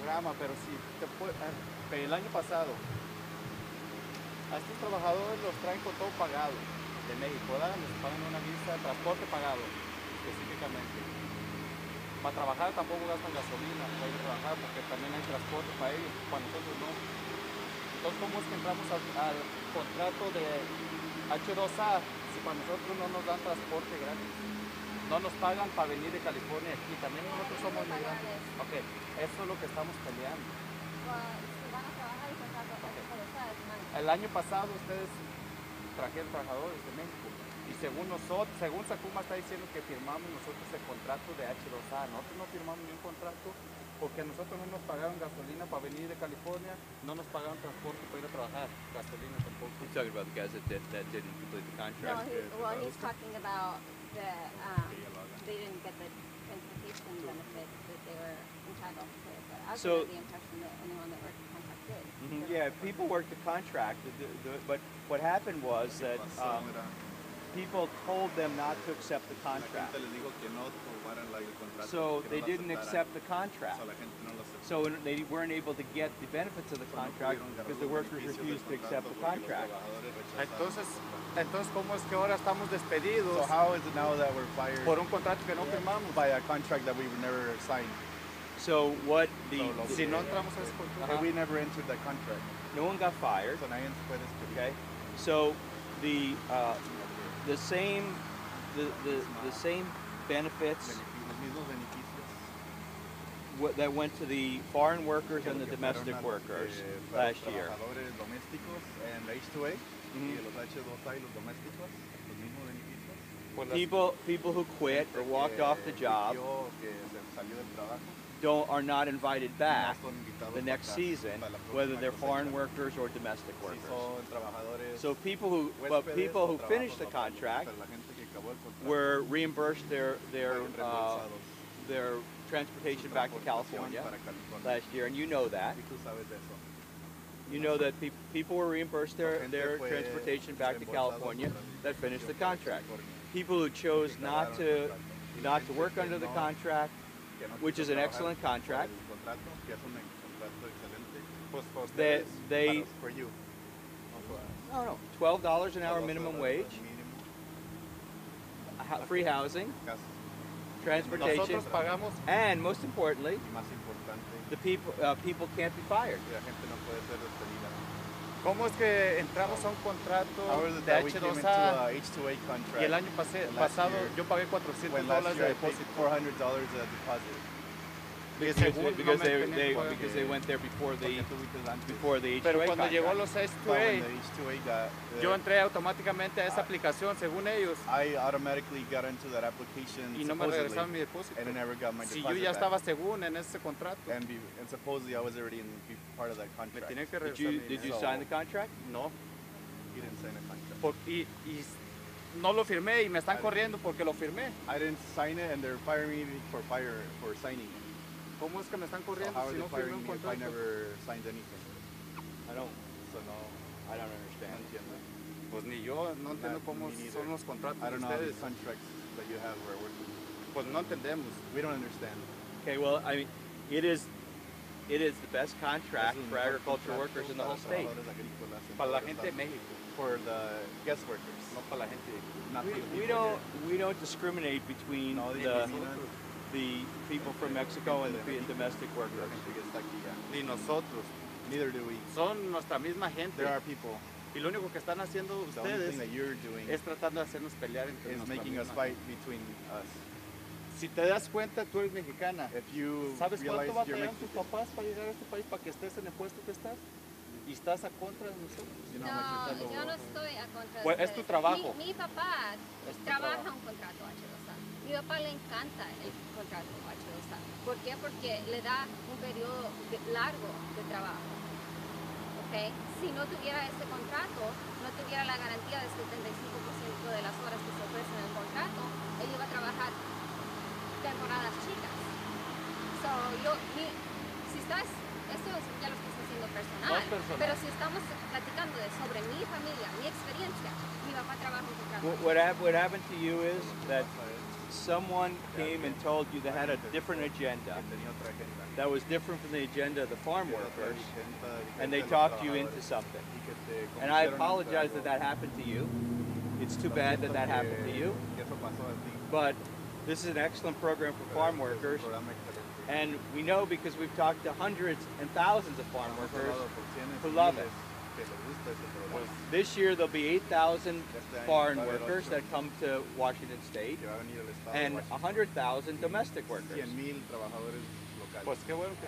programa, pero si el año pasado a estos trabajadores los traen con todo pagado de México, ¿verdad? Les pagan una visa de transporte pagado específicamente. Para trabajar tampoco gastan gasolina para ir a trabajar porque también hay transporte para ellos, para nosotros no. Entonces, ¿cómo es que entramos al contrato de H2A si para nosotros no nos dan transporte gratis? No nos pagan para venir de California aquí, también nosotros somos migrantes. Ok, eso es lo que estamos peleando. Van a trabajar y contrato H2A. El año pasado ustedes trajeron trabajadores de México y según Sakuma está diciendo que firmamos nosotros el contrato de H2A. Nosotros no firmamos ni un contrato porque a nosotros no nos pagaron gasolina para venir de California, no nos pagaron transporte para ir a trabajar, gasolina tampoco. He's talking about the guys that didn't complete the contract. No, he's talking about they didn't get the transportation benefit that they were entitled to. But I was under the impression that anyone that worked the contract did. Yeah, people worked the contract, but what happened was that people told them not to accept the contract. So they didn't accept the contract. So they weren't able to get the benefits of the contract because the workers refused to accept the contract. Entonces, ¿cómo es que ahora estamos despedidos? So how is it now that we're fired por un contrato que no firmamos? by a contract that we never signed? So what si no entramos a ese contrato, we never entered that contract. No one got fired. So nadie fue despedido. Okay. So the same benefits that went to the foreign workers and the domestic workers last year. Trabajadores domésticos en H2A y los H2A y los domésticos, los mismos beneficios. People who quit or walked off the job are not invited back the next season, whether they're foreign workers or domestic workers. So people who finished the contract were reimbursed their transportation back to California last year, and you know that. You know that people were reimbursed their transportation back to California that finished the contract. People who chose not to work under the contract, which is an excellent contract, $12 an hour minimum wage, free housing, transportation, and most importantly, the people can't be fired. ¿Cómo es que entramos a un contrato de H2A y el año pasado yo pagué $400 de depósito? $400 deposit. Because they went there before the H2A. Pero cuando llegó los H2A, yo entré automáticamente a esa aplicación según ellos. I automatically got into that application y no me regresaron mi depósito. And I never got my si deposit yo ya estaba según en ese contrato. And supposedly I was already part of that contract. Did you sign the contract? No. You didn't sign the contract. Y no lo firmé y me están corriendo porque lo firmé. I didn't sign it and they're firing me for signing it. ¿Cómo es que me están corriendo si no firmé un contrato? I never signed anything. I don't understand. Pues ni yo, no entiendo cómo son los contratos de ustedes. I don't know the contracts that you have where we're working. Pues no entendemos. We don't understand. Okay, well, I mean, it is the best contract for agricultural workers in the whole state. Para la gente de México. For the guest workers. No para la gente. We don't discriminate between the people from Mexico and the domestic workers. Ni nosotros. Neither do we. Son nuestra misma gente. There are people. Y lo único que están haciendo ustedes es tratando de hacernos pelear entre nosotros. Making us fight between us. Si te das cuenta, tú eres mexicana. ¿Sabes cuánto batallaron tus papás para llegar a este país para que estés en el puesto que estás? ¿Y estás a contra de nosotros? No, yo no estoy a contra de pues es tu trabajo. Mi papá trabaja un contrato H2A. Mi papá le encanta el contrato H2A. ¿Por qué? Porque le da un periodo largo de trabajo. ¿Okay? Si no tuviera este contrato, no tuviera la garantía del 75% de las horas que se ofrecen en el contrato, él iba a trabajar temporadas chicas. Esto ya lo estoy haciendo personal, pero si estamos platicando sobre mi familia, mi experiencia, mi papá trabaja un contrato. What happened to you is that someone came and told you they had a different agenda that was different from the agenda of the farm workers, and they talked you into something. And I apologize that that happened to you. It's too bad that that happened to you. But this is an excellent program for farm workers. And we know because we've talked to hundreds and thousands of farm workers who love it. This year there'll be 8,000 foreign workers that come to Washington State and 100,000 domestic workers.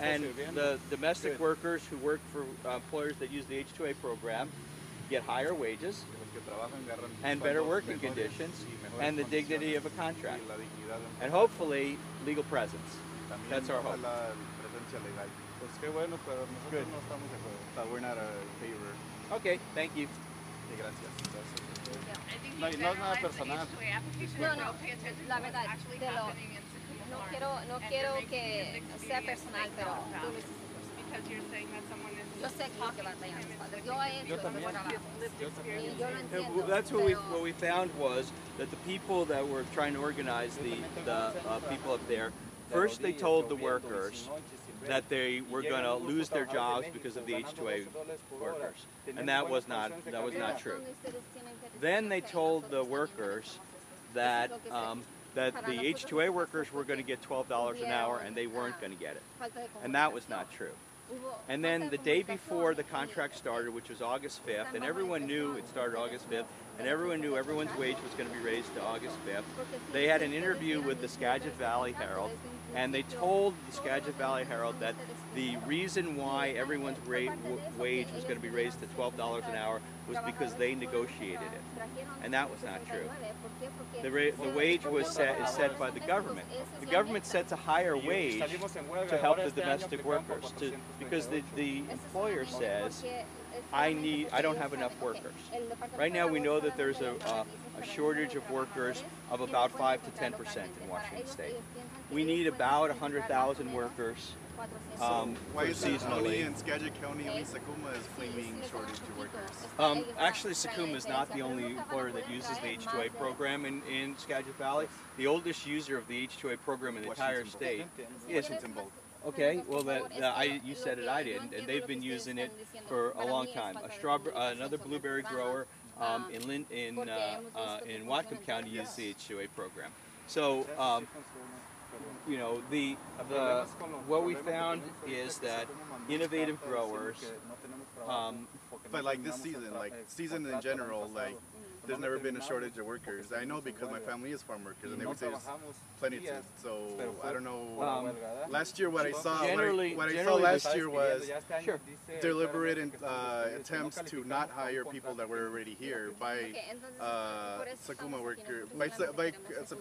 And the domestic workers who work for employers that use the H2A program get higher wages and better working conditions and the dignity of a contract. And hopefully legal presence. That's our hope. Good. We're not a favor. Okay, thank you. No, y no es nada personal. No, la verdad, no quiero que sea personal, pero tú lo hiciste. Yo sé que batallamos, padre. Yo he hecho el trabajo. Y yo lo entiendo. That's what we found was that the people that were trying to organize the people up there, first they told the workers that they were going to lose their jobs because of the H2A workers, and that was not true. Then they told the workers that that the H2A workers were going to get $12 an hour and they weren't going to get it, and that was not true. And then the day before the contract started, which was August 5th, and everyone knew it started August 5th, and everyone knew everyone's wage was going to be raised to August 5th, they had an interview with the Skagit Valley Herald, and they told the Skagit Valley Herald that the reason why everyone's wage was going to be raised to $12 an hour was because they negotiated it, and that was not true. The wage is set by the government. The government sets a higher wage to help the domestic workers, because the employer says, I don't have enough workers. Right now we know that there's a shortage of workers of about 5 to 10% in Washington State. We need about 100,000 workers Why is it seasonally. only in Skagit County, only Sakuma is claiming shortage of workers? Actually, Sakuma is not the only employer that uses the H2A program in Skagit Valley. The oldest user of the H2A program in the entire state is Washington Bolt. Okay, well, you said it, I didn't, and they've been using it for a long time. Another blueberry grower in Whatcom County uses the H2A program. So, you know, what we found is that innovative growers. But like this season in general, like there's never been a shortage of workers. I know because my family is farm workers, and they would say there's plenty to. So I don't know. Last year, what I saw last year was deliberate attempts to not hire people that were already here by Sakuma workers, by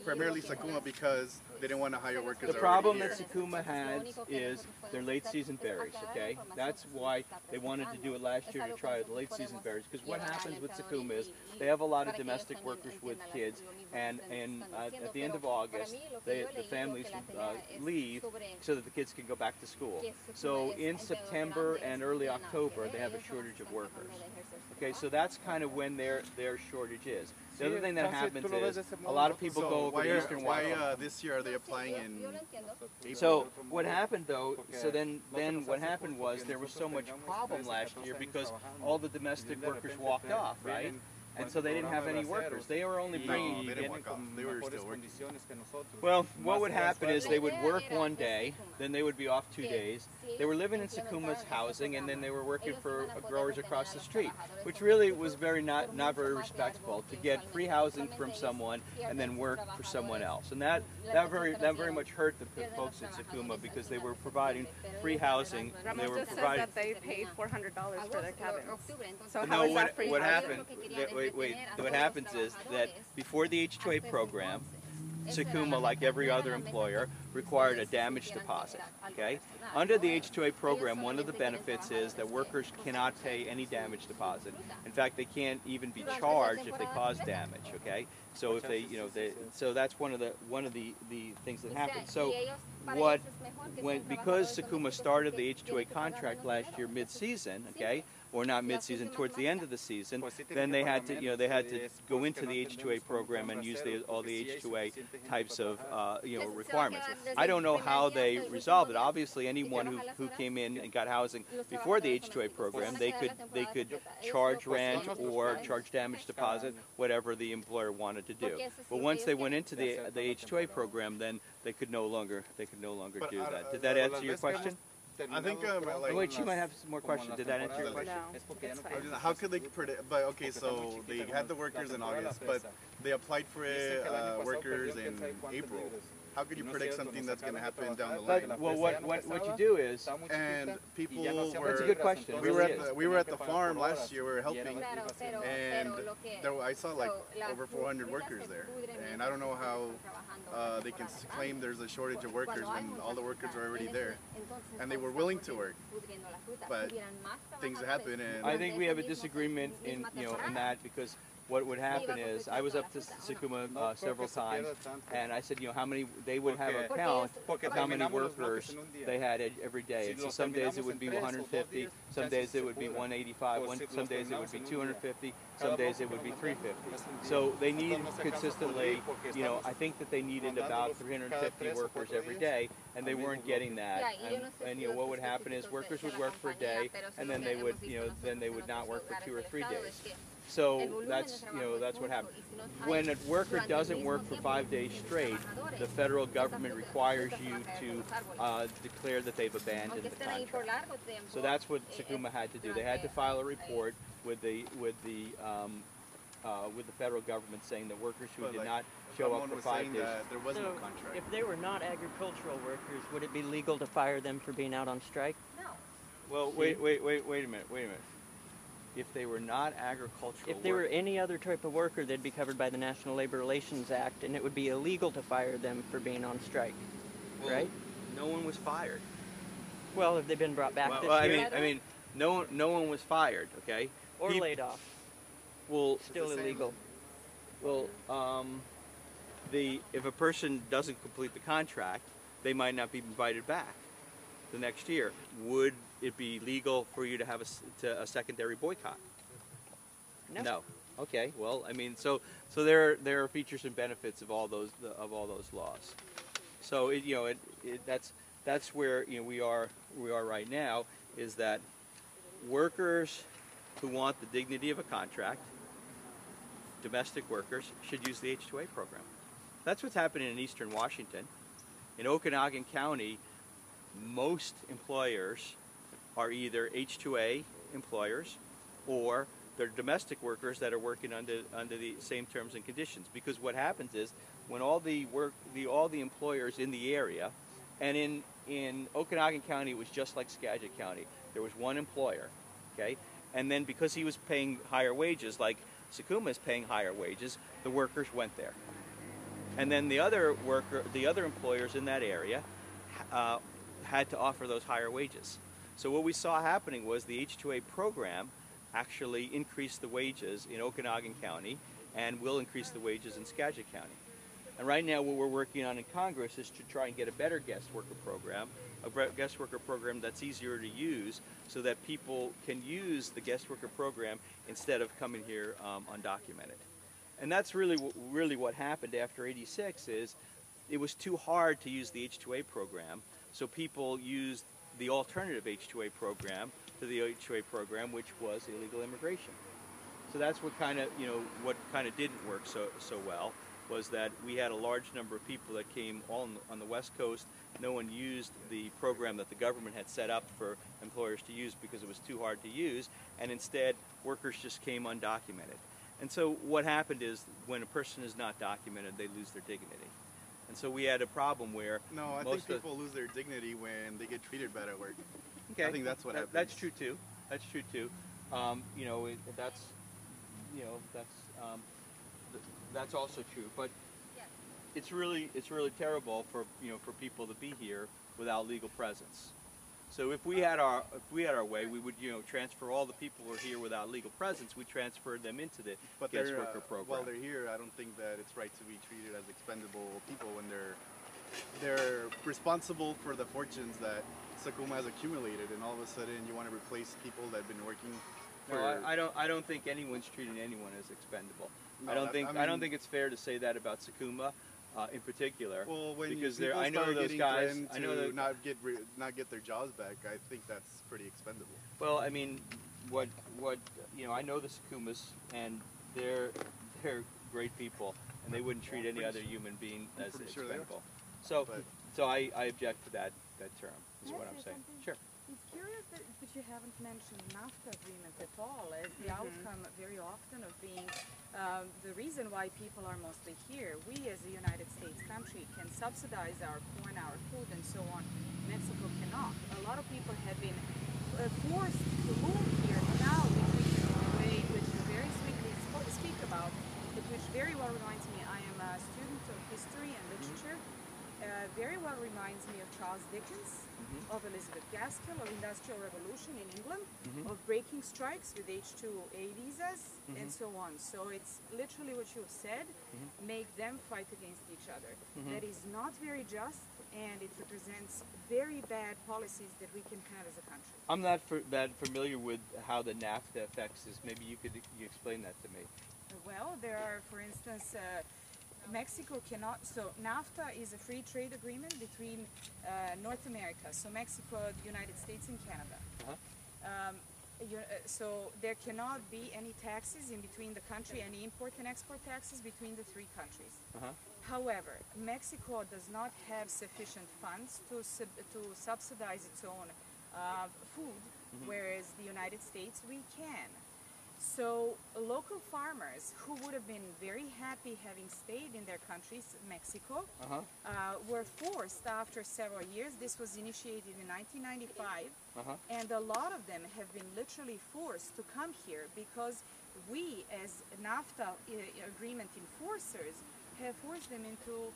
primarily Sakuma, because they didn't want to hire workers. The problem that Sakuma has is their late season berries. Okay, that's why they wanted to do it last year, to try the late season berries. Because what happens with Sakuma is they have a lot of domestic workers with kids, and at the end of August, the families leave so that the kids can go back to school. So in September and early October, they have a shortage of workers. Okay, so that's kind of when their shortage is. The other thing that happens is a lot of people go over to Eastern Washington. Why this year are they applying in April? So what happened though, then what happened was there was so much problem last year because all the domestic workers walked off, right? And so they didn't have any workers. They were only bringing they didn't walk off. They were still working. Well, what would happen is they would work one day, then they would be off 2 days. They were living in Sakuma's housing, and then they were working for growers across the street, which really was not very respectful, to get free housing from someone and then work for someone else. And that very much hurt the folks at Sakuma, because they were providing free housing. And they were providing. That they paid $400 for their cabins. So no, what happened? Wait. What happens is that before the H2A program, Sakuma, like every other employer, required a damage deposit. Okay? Under the H2A program, one of the benefits is that workers cannot pay any damage deposit. In fact, they can't even be charged if they cause damage. Okay? So if so that's one of the things that happens. So because Sakuma started the H2A contract last year mid-season, okay, or not mid-season, towards the end of the season, then they had to, they had to go into the H2A program and use all the H2A types of, requirements. I don't know how they resolved it. Obviously, anyone who came in and got housing before the H2A program, they could charge rent or charge damage deposit, whatever the employer wanted to do. But once they went into the H2A program, then they could no longer do that. Did that answer your question? I think wait, she might have some more questions. Did that answer your question? No, it's fine. how could they predict? But okay, so they had the workers in August, but they applied for workers in April. How could you predict something that's going to happen down the line? Well, what you do is, and people were. That's a good question. We were at the farm last year. We were helping, and I saw like over 400 workers there. And I don't know how they can claim there's a shortage of workers when all the workers are already there, and they were willing to work. But things happen, and I think we have a disagreement in in that, because what would happen is, I was up to Sakuma several times, and I said, how many, they would have a count of how many workers they had every day. And so some days it would be 150, some days it would be 185, some days it would be 250, some days it would be 350. So they need consistently, I think that they needed about 350 workers every day, and they weren't getting that. And what would happen is workers would work for a day, and then they would not work for 2 or 3 days. So that's what happens. When a worker doesn't work for 5 days straight, the federal government requires you to declare that they've abandoned the contract. So that's what Sakuma had to do. They had to file a report with the federal government saying that workers who did not show up for 5 days. There was no contract. If they were not agricultural workers, would it be legal to fire them for being out on strike? No. Well, wait a minute. If they were not agricultural If they were any other type of worker, they'd be covered by the National Labor Relations Act, and it would be illegal to fire them for being on strike, right? No one was fired. Well, have they been brought back this year? I mean, no one was fired, okay? Or laid off. Well, still illegal. Well, if a person doesn't complete the contract, they might not be invited back the next year. Would it be legal for you to have a secondary boycott? No. Okay. Well, I mean, so there are features and benefits of all those laws. So that's where we are right now, is that workers who want the dignity of a contract, domestic workers, should use the H2A program. That's what's happening in Eastern Washington. In Okanagan County, most employers are either H2A employers, or they're domestic workers that are working under the same terms and conditions. Because what happens is, when all the employers in the area, and in Okanagan County it was just like Skagit County. There was one employer, okay, and then because he was paying higher wages, like Sakuma is paying higher wages, the workers went there, and then the other employers in that area had to offer those higher wages. So what we saw happening was the H2A program actually increased the wages in Okanagan County and will increase the wages in Skagit County. And right now what we're working on in Congress is to try and get a better guest worker program, that's easier to use, so that people can use the guest worker program instead of coming here undocumented. And that's really what happened after '86. Is it was too hard to use the H2A program, so people used the alternative H2A program to the H2A program, which was illegal immigration. So that's what kind of didn't work so well, was that we had a large number of people that came all on the West Coast. No one used the program that the government had set up for employers to use because it was too hard to use, and instead workers just came undocumented. And so what happened is, when a person is not documented, they lose their dignity. And so we had a problem where... No, I think people lose their dignity when they get treated bad at work. Okay. I think that's what happens. That's true too. That's true too. That's also true. But it's really terrible for people to be here without legal presence. So if we had our way, we would transfer all the people who are here without legal presence. We transferred them into the guest worker program. While they're here, I don't think that it's right to be treated as expendable people when they're responsible for the fortunes that Sakuma has accumulated, and all of a sudden you want to replace people that have been working No, I don't think anyone's treating anyone as expendable. No, I don't think it's fair to say that about Sakuma, in particular. Well, when because people I know start those getting guys. threatened I know to not get their jobs back, I think that's pretty expendable. Well, I mean, what you know, I know the Sakumas, and they're great people, and they wouldn't treat any other human being as expendable. So I object to that term. Is what I'm saying. Sure. It's curious that you haven't mentioned NAFTA agreement at all as the outcome very often of being the reason why people are mostly here. We as a United States country can subsidize our corn, our food and so on. Mexico cannot. A lot of people have been forced to move here now, way which is very sweetly speak about, but which very well reminds me, I am a student of history and literature. Very well reminds me of Charles Dickens, of Elizabeth Gaskell, of Industrial Revolution in England, of breaking strikes with H2A visas, and so on. So it's literally what you have said, make them fight against each other. That is not very just, and it represents very bad policies that we can have as a country. I'm not that familiar with how the NAFTA affects this. Maybe you explain that to me. Well, there are, for instance, Mexico cannot, so NAFTA is a free trade agreement between North America, so Mexico, the United States and Canada. So there cannot be any taxes in between the country, any import and export taxes between the three countries. However, Mexico does not have sufficient funds to subsidize its own food, whereas the United States, we can. So local farmers who would have been very happy having stayed in their countries, Mexico, were forced after several years. This was initiated in 1995, and a lot of them have been literally forced to come here because we, as NAFTA agreement enforcers, have forced them into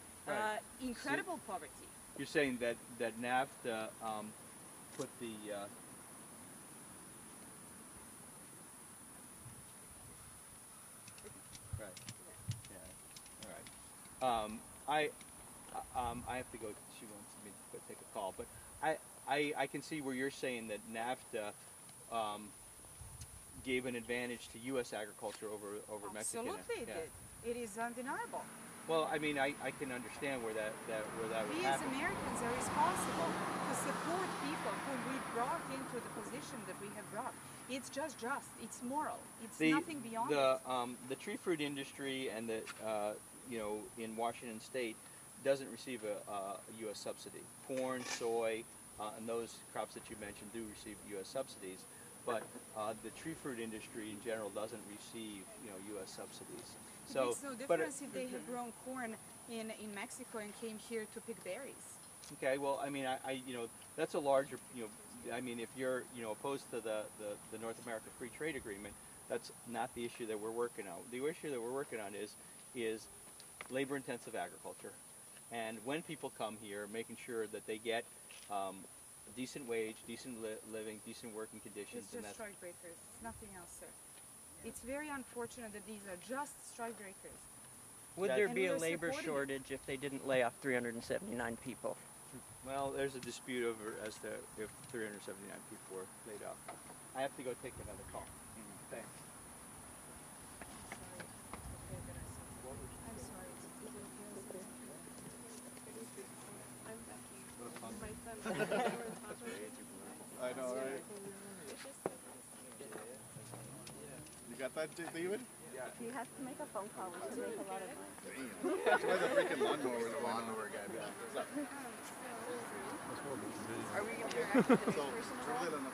incredible poverty. You're saying that NAFTA put the I have to go. She wants me to take a call, but I can see where you're saying that NAFTA gave an advantage to U.S. agriculture over Mexican. Absolutely, it is undeniable. Well, I mean, I can understand where that would happen. We as Americans are responsible to support people whom we brought into the position that we have brought. It's just. It's moral. It's nothing beyond it. The tree fruit industry and the you know, in Washington State doesn't receive a U.S. subsidy. Corn, soy, and those crops that you mentioned do receive U.S. subsidies, but the tree fruit industry in general doesn't receive, you know, U.S. subsidies. So it makes no difference if they have grown corn in Mexico and came here to pick berries. Okay, well, I mean, you know, that's a larger, you know, I mean, if you're, you know, opposed to the North America Free Trade Agreement, that's not the issue that we're working on. The issue that we're working on is labor-intensive agriculture, and when people come here, making sure that they get a decent wage, decent living, decent working conditions. It's just strike breakers. It's nothing else, sir. It's very unfortunate that these are just strike breakers. Would there be a labor shortage if they didn't lay off 379 people? Well, there's a dispute over as to if 379 people were laid off. I have to go take another call. Thanks. I'm sorry. I know, right? You got that, David? Yeah. He has to make a phone call, which will make a lot of noise. Damn. That's why the freaking lawnmower guy. What's up? Are we going to interact with the next person?